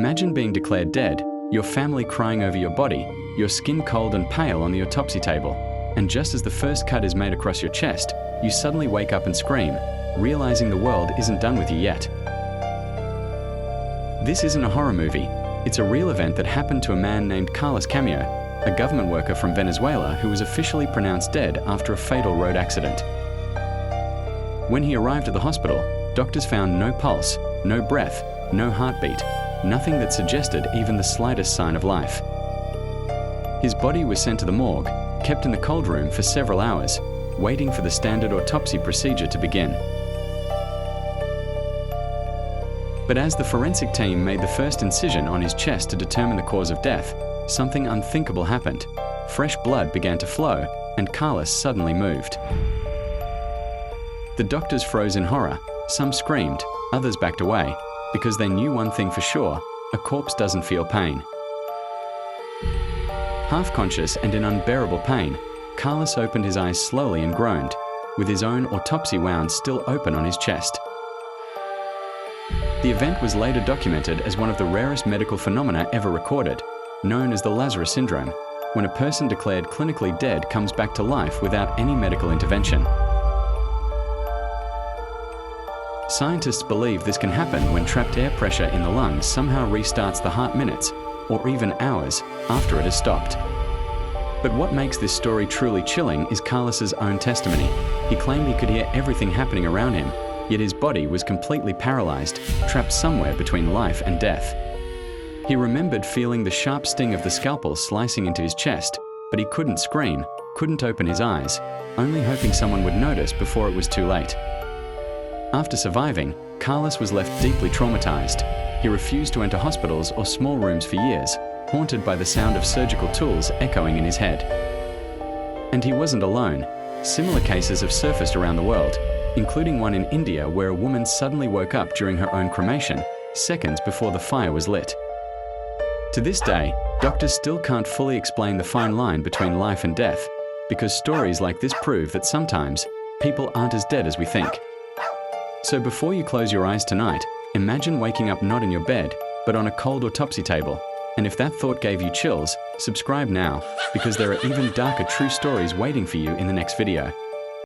Imagine being declared dead, your family crying over your body, your skin cold and pale on the autopsy table, and just as the first cut is made across your chest, you suddenly wake up and scream, realizing the world isn't done with you yet. This isn't a horror movie. It's a real event that happened to a man named Carlos Camejo, a government worker from Venezuela who was officially pronounced dead after a fatal road accident. When he arrived at the hospital, doctors found no pulse, no breath, no heartbeat, nothing that suggested even the slightest sign of life. His body was sent to the morgue, kept in the cold room for several hours, waiting for the standard autopsy procedure to begin. But as the forensic team made the first incision on his chest to determine the cause of death, something unthinkable happened. Fresh blood began to flow, and Carlos suddenly moved. The doctors froze in horror. Some screamed, others backed away, because they knew one thing for sure: a corpse doesn't feel pain. Half-conscious and in unbearable pain, Carlos opened his eyes slowly and groaned, with his own autopsy wound still open on his chest. The event was later documented as one of the rarest medical phenomena ever recorded, known as the Lazarus syndrome, when a person declared clinically dead comes back to life without any medical intervention. Scientists believe this can happen when trapped air pressure in the lungs somehow restarts the heart minutes, or even hours, after it has stopped. But what makes this story truly chilling is Carlos's own testimony. He claimed he could hear everything happening around him, yet his body was completely paralyzed, trapped somewhere between life and death. He remembered feeling the sharp sting of the scalpel slicing into his chest, but he couldn't scream, couldn't open his eyes, only hoping someone would notice before it was too late. After surviving, Carlos was left deeply traumatized. He refused to enter hospitals or small rooms for years, haunted by the sound of surgical tools echoing in his head. And he wasn't alone. Similar cases have surfaced around the world, including one in India where a woman suddenly woke up during her own cremation, seconds before the fire was lit. To this day, doctors still can't fully explain the fine line between life and death, because stories like this prove that sometimes people aren't as dead as we think. So before you close your eyes tonight, imagine waking up not in your bed, but on a cold autopsy table. And if that thought gave you chills, subscribe now, because there are even darker true stories waiting for you in the next video.